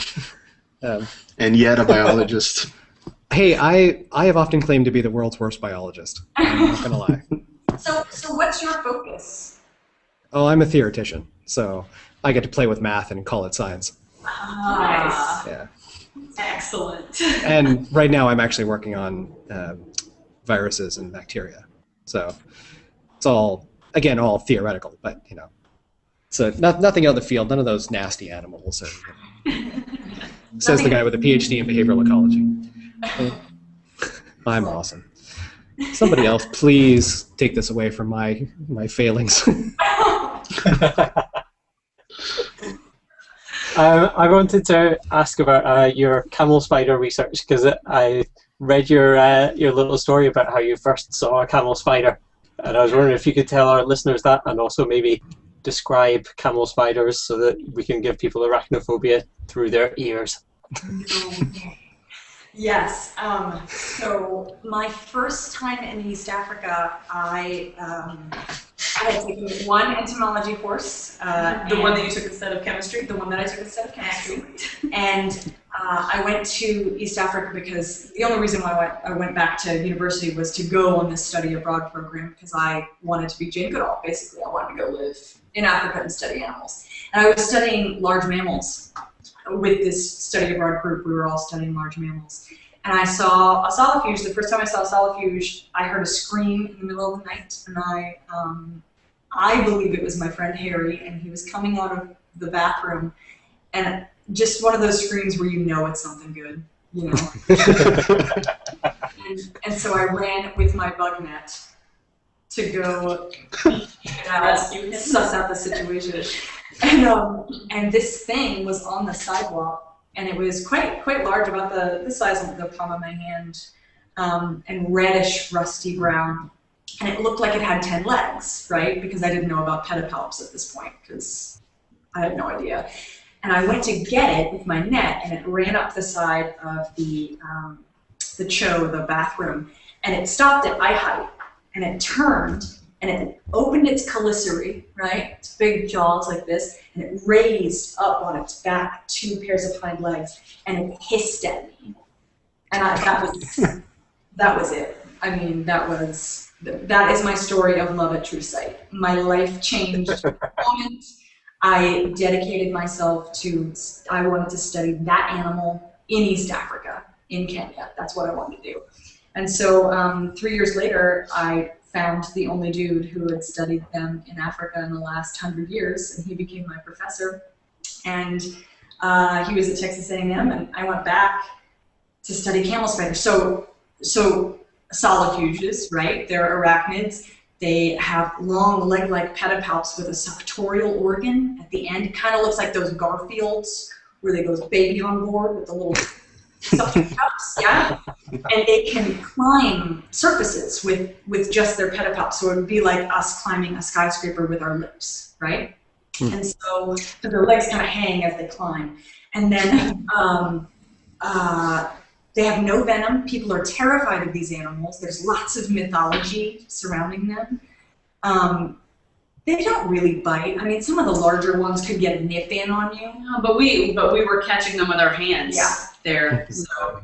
And yet a biologist. Hey, I have often claimed to be the world's worst biologist. I'm not going to lie. So what's your focus? Oh, I'm a theoretician, so I get to play with math and call it science. Nice. Yeah. Excellent. And right now I'm actually working on viruses and bacteria. So it's all theoretical, but so nothing out in the field, none of those nasty animals. Says the guy with a PhD in behavioral ecology. I'm awesome. Somebody else, please take this away from my failings. I wanted to ask about your camel spider research, because I read your little story about how you first saw a camel spider, and I was wondering if you could tell our listeners that, and also maybe describe camel spiders so that we can give people arachnophobia through their ears. Yes. So my first time in East Africa, I had taken one entomology course. The one that you took instead of chemistry? The one that I took instead of chemistry. And I went to East Africa because the only reason why I went back to university was to go on this study abroad program, because I wanted to be Jane Goodall. Basically, I wanted to go live in Africa and study animals. And I was studying large mammals. With this study abroad group, we were all studying large mammals. And I saw a solifuge. The first time I saw a solifuge, I heard a scream in the middle of the night, and I believe it was my friend Harry, and he was coming out of the bathroom, and just one of those screams where it's something good, and so I ran with my bug net to go suss out the situation. And this thing was on the sidewalk, and it was quite large, about the size of the palm of my hand, and reddish, rusty brown. and it looked like it had 10 legs, right? Because I didn't know about pedipalps at this point, because I had no idea. And I went to get it with my net, and it ran up the side of the bathroom, and it stopped at eye height, and it turned, and it opened its chelicerae, right? Its big jaws like this, and it raised up on its back 2 pairs of hind legs, and it hissed at me. And that was it. I mean, that is my story of love at true sight. My life changed the moment I dedicated myself to, I wanted to study that animal in East Africa, in Kenya. That's what I wanted to do. And so 3 years later, I found the only dude who had studied them in Africa in the last 100 years, and he became my professor. And he was at Texas A&M, and I went back to study camel spiders. So solifuges, right? They're arachnids. They have long leg-like pedipalps with a suctorial organ at the end. It kind of looks like those Garfields where they go baby on board with the little suction cups, yeah? And they can climb surfaces with just their pedipalps. So it would be like us climbing a skyscraper with our lips, right? And so their legs kind of hang as they climb. And then they have no venom. People are terrified of these animals. There's lots of mythology surrounding them. They don't really bite. I mean, some of the larger ones could get a nip in on you. But we were catching them with our hands. Yeah. There. So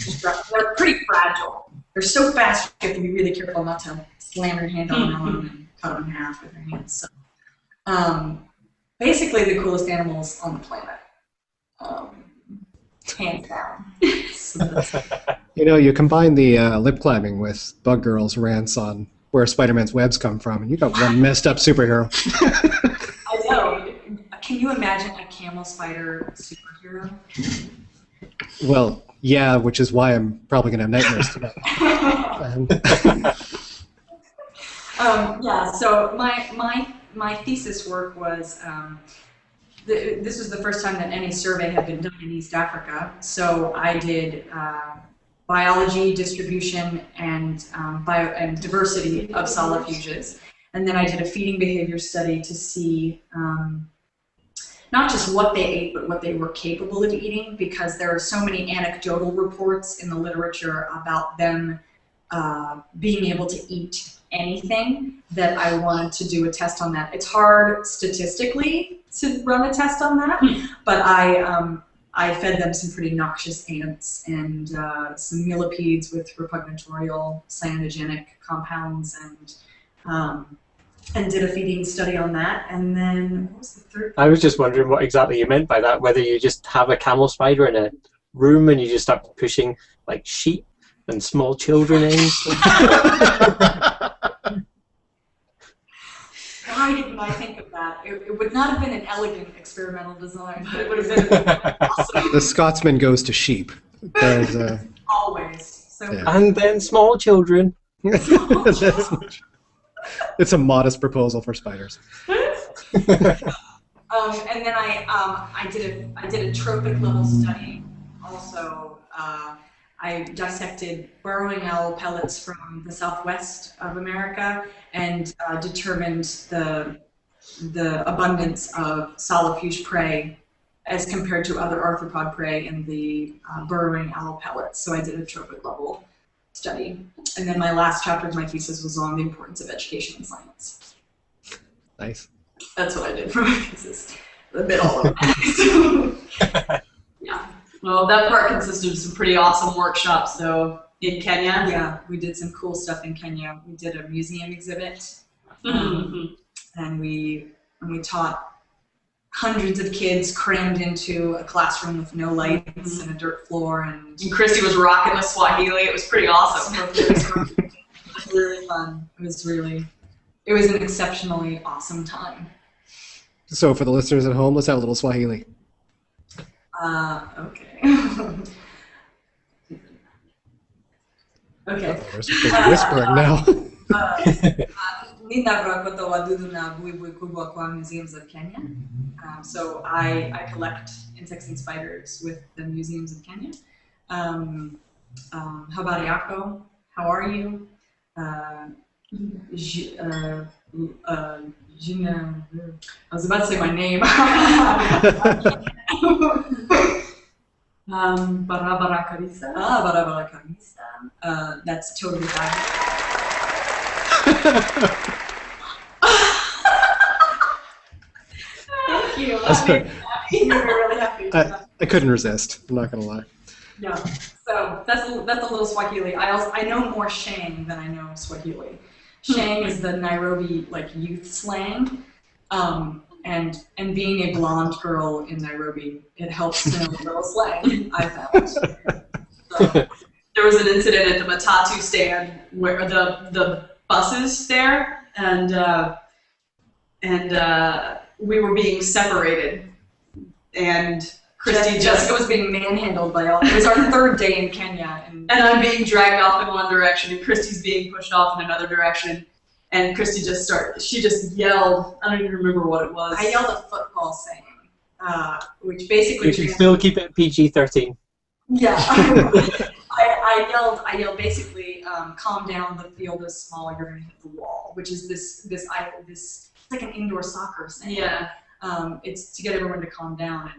they're pretty fragile. They're so fast you have to be really careful not to slam your hand on them and cut them in half with your hands. So, basically the coolest animals on the planet. Hands down. You know, you combine the lip climbing with Bug Girl's rants on where Spider-Man's webs come from, and you got one messed up superhero. I know. Can you imagine a camel spider superhero? Well, yeah, which is why I'm probably going to have nightmares tonight. Yeah, so my thesis work was, this was the first time that any survey had been done in East Africa. So I did biology, distribution, and diversity of solifuges. And then I did a feeding behavior study to see not just what they ate, but what they were capable of eating, because there are so many anecdotal reports in the literature about them being able to eat anything that I wanted to do a test on that. It's hard statistically to run a test on that, but I fed them some pretty noxious ants and some millipedes with repugnatorial cyanogenic compounds, and did a feeding study on that. And then what was the third? I was just wondering what exactly you meant by that, whether you just have a camel spider in a room and you just start pushing like sheep and small children in. Why didn't I think of that? It would not have been an elegant experimental design, but it would have been awesome. The Scotsman goes to sheep. There's, Always. So yeah. And then small children. It's a modest proposal for spiders. and then I did a trophic level study. Also, I dissected burrowing owl pellets from the southwest of America and determined the abundance of solifuge prey as compared to other arthropod prey in the burrowing owl pellets. So I did a trophic level study. And then my last chapter of my thesis was on the importance of education in science. Nice. That's what I did for my thesis. A bit all over that. Yeah. Well, that part consisted of some pretty awesome workshops, though, in Kenya. Yeah, we did some cool stuff in Kenya. We did a museum exhibit, and we taught hundreds of kids crammed into a classroom with no lights and a dirt floor. And Kristie was rocking the Swahili. It was pretty awesome. It was really fun. It was an exceptionally awesome time. So for the listeners at home, let's have a little Swahili. Okay. Okay. There's whispering now. Museums of Kenya. So I collect insects and spiders with the museums of Kenya. Habari yako? How are you? I was about to say my name. Barabaracarisa. Barabaracarisa. That's totally bad. Thank you. That made me happy. You were really happy. I couldn't resist. I'm not gonna lie. Yeah. So that's a little Swahili. I know more Shang than I know Swahili. Shang is the Nairobi youth slang. And being a blonde girl in Nairobi, it helps to know girl slang, I found. So, there was an incident at the Matatu stand where the buses there, and we were being separated, and Jessica was being manhandled by all. It was our third day in Kenya, and I'm being dragged off in one direction, and Kristie's being pushed off in another direction. And Kristie she just yelled, I don't even remember what it was. I yelled a football saying, which basically... You should still keep it PG-13. Yeah. I yelled basically, calm down, the field is small, you're going to hit the wall, which is this it's like an indoor soccer saying. Yeah. It's to get everyone to calm down.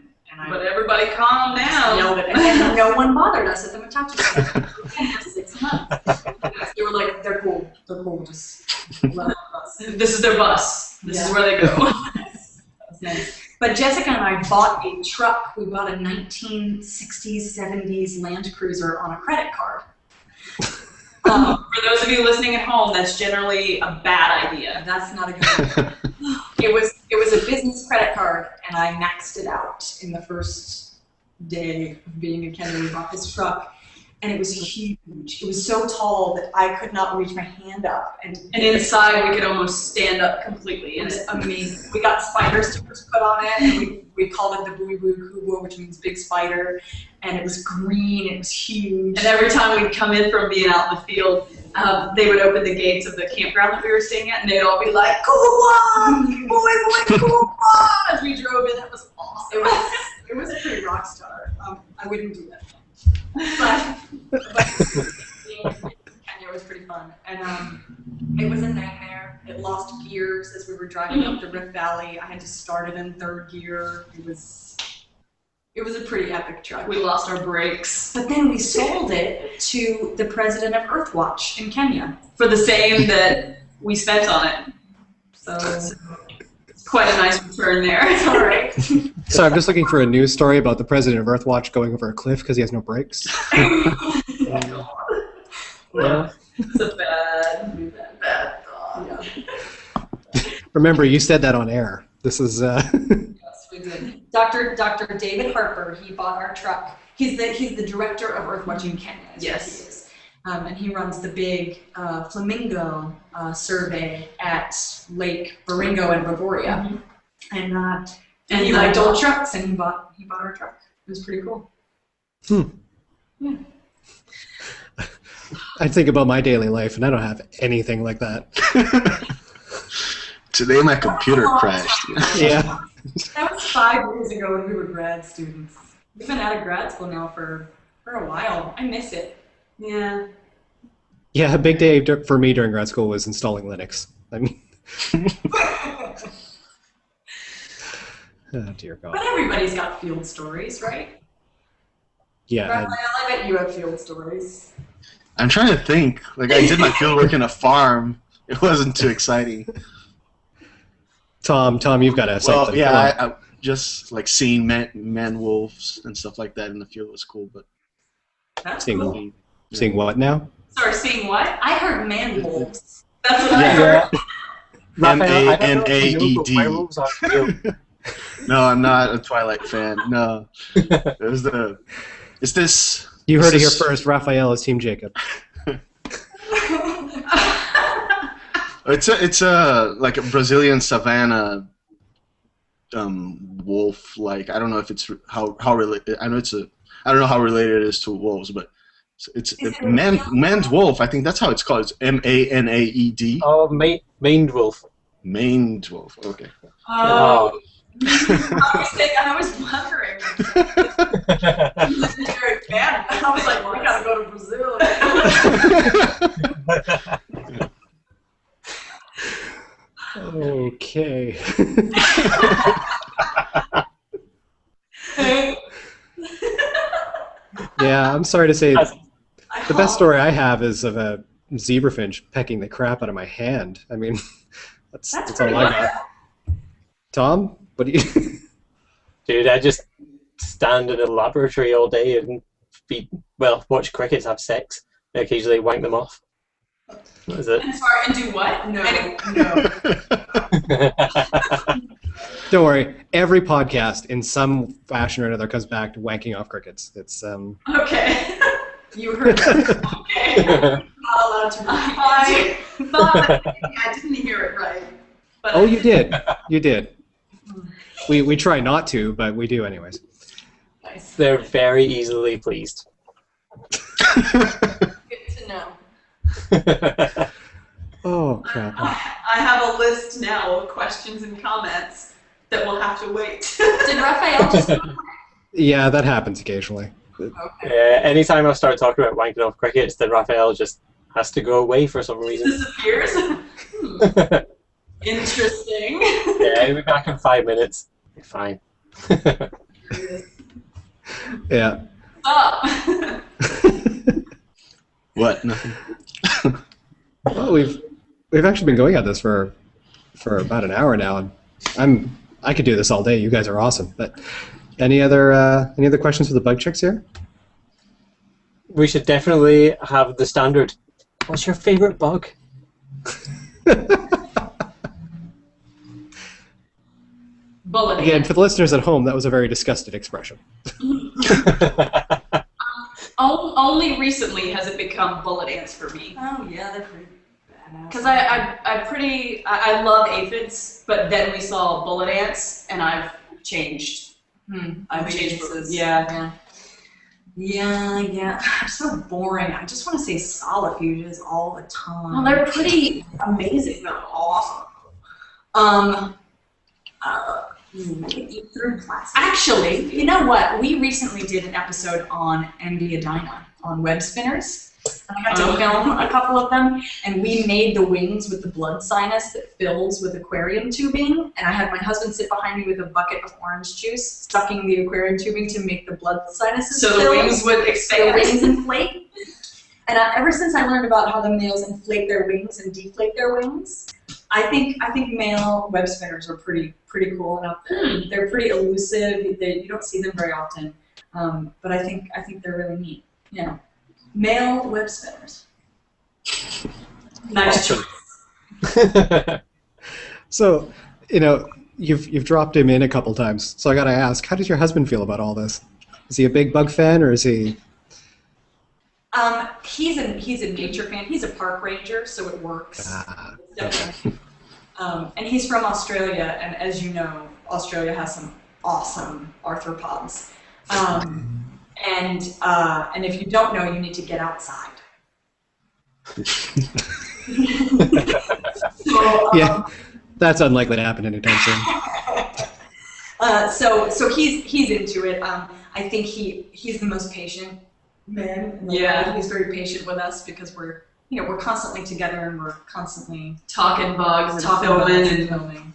But everybody calm down. Yelled it, and then no one bothered us at the Matatu stand. For 6 months. They were like, they're cool, just let us. This is their bus. This is where they go. That was nice. But Jessica and I bought a truck. We bought a 1960s, 70s Land Cruiser on a credit card. For those of you listening at home, that's generally a bad idea. That's not a good idea. It was a business credit card, and I maxed it out in the first day of being in Kenya. We bought this truck, and it was huge. It was so tall that I could not reach my hand up. And inside, we could almost stand up completely. It was amazing. We got spider stickers put on it, and we called it the Bui Bui Kubwa, which means big spider. And it was green, it was huge. And every time we'd come in from being out in the field, they would open the gates of the campground that we were staying at, and they'd all be like, Kubwa! Boy, Kubwa! As we drove in, that was awesome. It was a pretty rock star. I wouldn't do that. But being in Kenya was pretty fun. And it was a nightmare. It lost gears as we were driving up the Rift Valley. I had to start it in third gear. It was a pretty epic truck. We lost our brakes. But then we sold it to the president of Earthwatch in Kenya. For the same that we spent on it. So it's quite a nice return there. It's all right. So I'm just looking for a news story about the president of Earthwatch going over a cliff because he has no brakes. Well, it's a bad thought. Yeah. Remember, you said that on air. This is... Yes, we did. Dr. David Harper, he bought our truck. He's the director of Earthwatch in Kenya. Yes. He is. And he runs the big flamingo survey at Lake Baringo and Bavaria. Mm-hmm. And he liked old trucks, and he bought our truck. It was pretty cool. Yeah. I think about my daily life, and I don't have anything like that. Today my computer crashed. Yeah. That was 5 years ago when we were grad students. We've been out of grad school now for a while. I miss it. Yeah. Yeah, a big day for me during grad school was installing Linux. I mean... Oh, dear God. But everybody's got field stories, right? Yeah. Rafael, I bet you have field stories. I'm trying to think. Like, I did my field work in a farm. It wasn't too exciting. Tom, you've got a Well, yeah, I just like seeing man wolves and stuff like that in the field was cool. But That's seeing, cool. seeing what now? Sorry, seeing what? I heard man wolves. That's what I heard. M-A-N-A-E-D. Werewolves are real. No, I'm not a Twilight fan. No, it's this. You heard it here first. Rafael is Team Jacob. It's a like a Brazilian savanna wolf. Like, I don't know if it's how related. I don't know how related it is to wolves, but it's maned wolf. I think that's how it's called. It's M-A-N-A-E-D. Oh, maned wolf. Maned wolf. Okay. Oh. I was wondering. You're a fan. I was like, well, we gotta go to Brazil. I'm sorry to say, That's- the best story I have is of a zebrafinch pecking the crap out of my hand. I mean, that's all pretty I good. got. Tom, what do you? Dude, I just stand in a laboratory all day and watch crickets have sex. I occasionally wank them off. What is it? And sorry, and do what? No. Don't worry. Every podcast, in some fashion or another, comes back to wanking off crickets. It's Okay. You heard that. Okay. Not allowed to repeat. I thought I didn't hear it right. But Oh, you did. You did. We try not to, but we do anyways. Nice. They're very easily pleased. Good to know. Oh crap. I have a list now of questions and comments that will have to wait. Did Rafael just Yeah, that happens occasionally. Okay. Anytime I start talking about wanking off crickets, then Rafael just has to go away for some reason. Disappears. Interesting. Yeah, he'll be back in 5 minutes. Fine. Yeah. Stop. What? Nothing. Well, we've actually been going at this for about an hour now, and I could do this all day. You guys are awesome. But any other questions for the bug chicks here? We should definitely have the standard. What's your favorite bug? Bullet Again, ant. for the listeners at home, that was a very disgusted expression. Only recently has it become bullet ants for me. Oh yeah, they're pretty badass. Because I love aphids, but then we saw bullet ants, and I've changed. I've changed. Yeah. Yeah. I'm so boring. I just want to say solifuges all the time. Well, they're pretty amazing. They're awesome. I can eat through plastic. Actually, you know what? We recently did an episode on Enviadina on web spinners. And I got to film a couple of them, and we made the wings with the blood sinus that fills with aquarium tubing. And I had my husband sit behind me with a bucket of orange juice, sucking the aquarium tubing to make the blood sinuses So the fill. wings would The expand. wings inflate. And ever since I learned about how the males inflate their wings and deflate their wings, I think male web spinners are pretty cool and up there. They're pretty elusive. You don't see them very often, but I think they're really neat. Yeah, male web spinners. Nice Awesome. choice. So, you've dropped him in a couple times. So I got to ask, how does your husband feel about all this? Is he a big bug fan, or is he? He's a nature fan. He's a park ranger, so it works. It's definitely. And he's from Australia, and as you know, Australia has some awesome arthropods. And if you don't know, you need to get outside. Yeah, that's unlikely to happen anytime soon. So he's into it. I think he's the most patient man in the world. He's very patient with us because we're constantly together and we're constantly Talking bugs and talking filming about filming.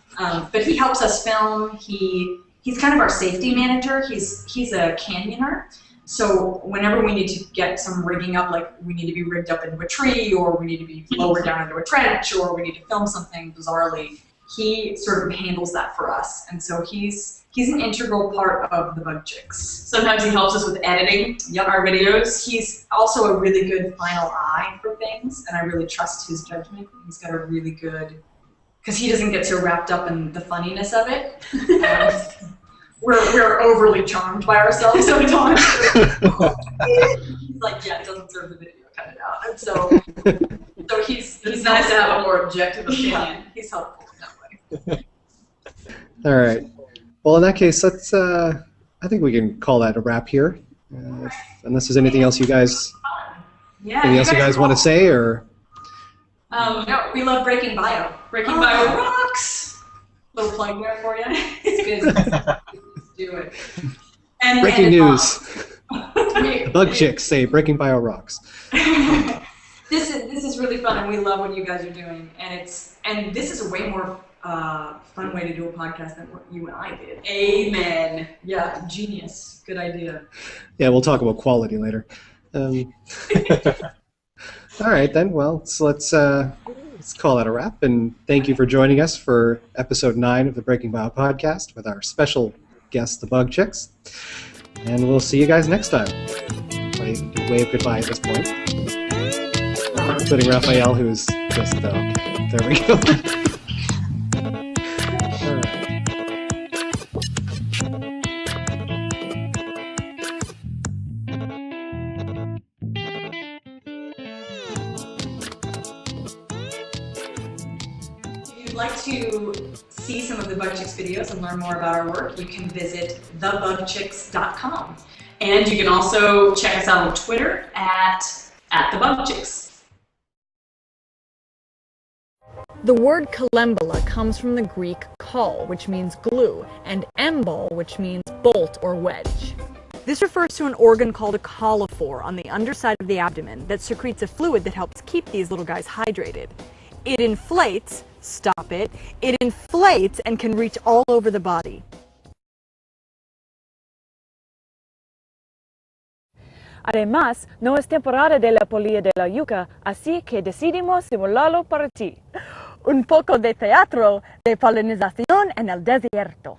But he helps us film. He's kind of our safety manager. He's a canyoner. So whenever we need to get some rigging up, like we need to be rigged up into a tree, or we need to be lowered down into a trench, or we need to film something bizarrely, he sort of handles that for us. And so he's an integral part of the Bug Chicks. Sometimes he helps us with editing our videos. He's also a really good final eye for things, and I really trust his judgment. He's got a really good, because he doesn't get so wrapped up in the funniness of it. We're overly charmed by ourselves sometimes. He's like, yeah, it doesn't serve the video, cut it out. And so he's nice to have a more objective opinion. Yeah, he's helpful in that way. All right. Well, in that case, let's. I think we can call that a wrap here. Unless there's anything else you guys want to say, or. No, we love Breaking Bio. Breaking Bio rocks. Little plug there for you. It's good. Let's do it. And Breaking news. The Bug Chicks say Breaking Bio rocks. This is really fun, and we love what you guys are doing. And this is a way more fun way to do a podcast than what you and I did. Amen. Yeah, genius. Good idea. Yeah, we'll talk about quality later. Um, all right then. Well, so let's call that a wrap. And thank you for joining us for episode 9 of the Breaking Bio podcast with our special guest, the Bug Chicks. And we'll see you guys next time. Wave goodbye at this point, including Rafael, who's just okay. There we go. If you'd like to see some of the Bug Chicks videos and learn more about our work, you can visit thebugchicks.com. And you can also check us out on Twitter at @thebugchicks. The word kalembola comes from the Greek kol, which means glue, and embol, which means bolt or wedge. This refers to an organ called a coliphore on the underside of the abdomen that secretes a fluid that helps keep these little guys hydrated. It inflates, stop it, it inflates and can reach all over the body. Además, no es temporada de la polilla de la yuca, así que decidimos simularlo para ti. Un poco de teatro de polinización en el desierto.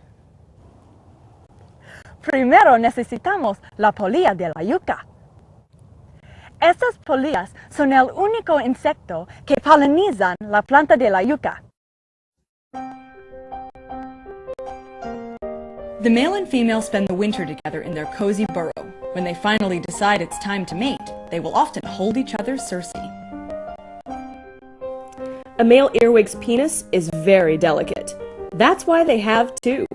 Primero necesitamos la polilla de la yuca. Estas polillas son el único insecto que polinizan la planta de la yuca. The male and female spend the winter together in their cozy burrow. When they finally decide it's time to mate, they will often hold each other's cerci. A male earwig's penis is very delicate. That's why they have two,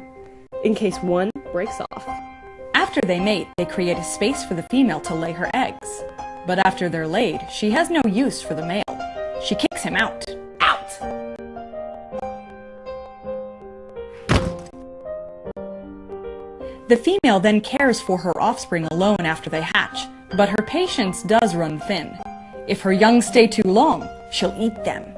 in case one breaks off. After they mate, they create a space for the female to lay her eggs. But after they're laid, she has no use for the male. She kicks him out. Out! The female then cares for her offspring alone after they hatch, but her patience does run thin. If her young stay too long, she'll eat them.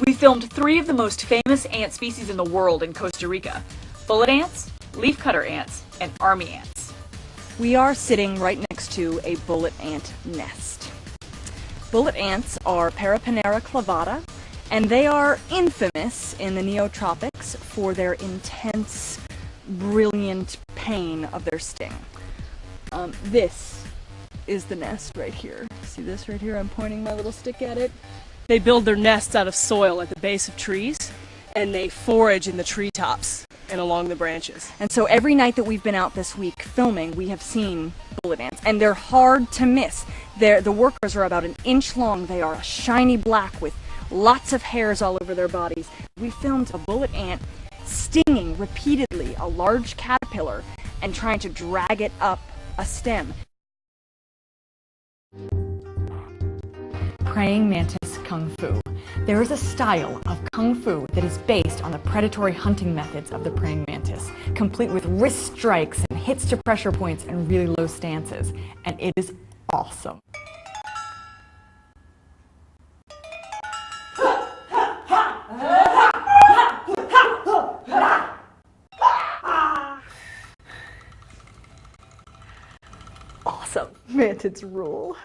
We filmed 3 of the most famous ant species in the world in Costa Rica: bullet ants, leafcutter ants, and army ants. We are sitting right next to a bullet ant nest. Bullet ants are Paraponera clavata, and they are infamous in the neotropics for their intense, brilliant pain of their sting. This is the nest right here. See this right here? I'm pointing my little stick at it. They build their nests out of soil at the base of trees, and they forage in the treetops and along the branches. And so every night that we've been out this week filming, we have seen bullet ants, and they're hard to miss. The workers are about an inch long. They are a shiny black with lots of hairs all over their bodies. We filmed a bullet ant stinging repeatedly a large caterpillar and trying to drag it up a stem. Praying mantis kung fu. There is a style of kung fu that is based on the predatory hunting methods of the praying mantis, complete with wrist strikes and hits to pressure points and really low stances, and it is awesome. Awesome. Mantids rule.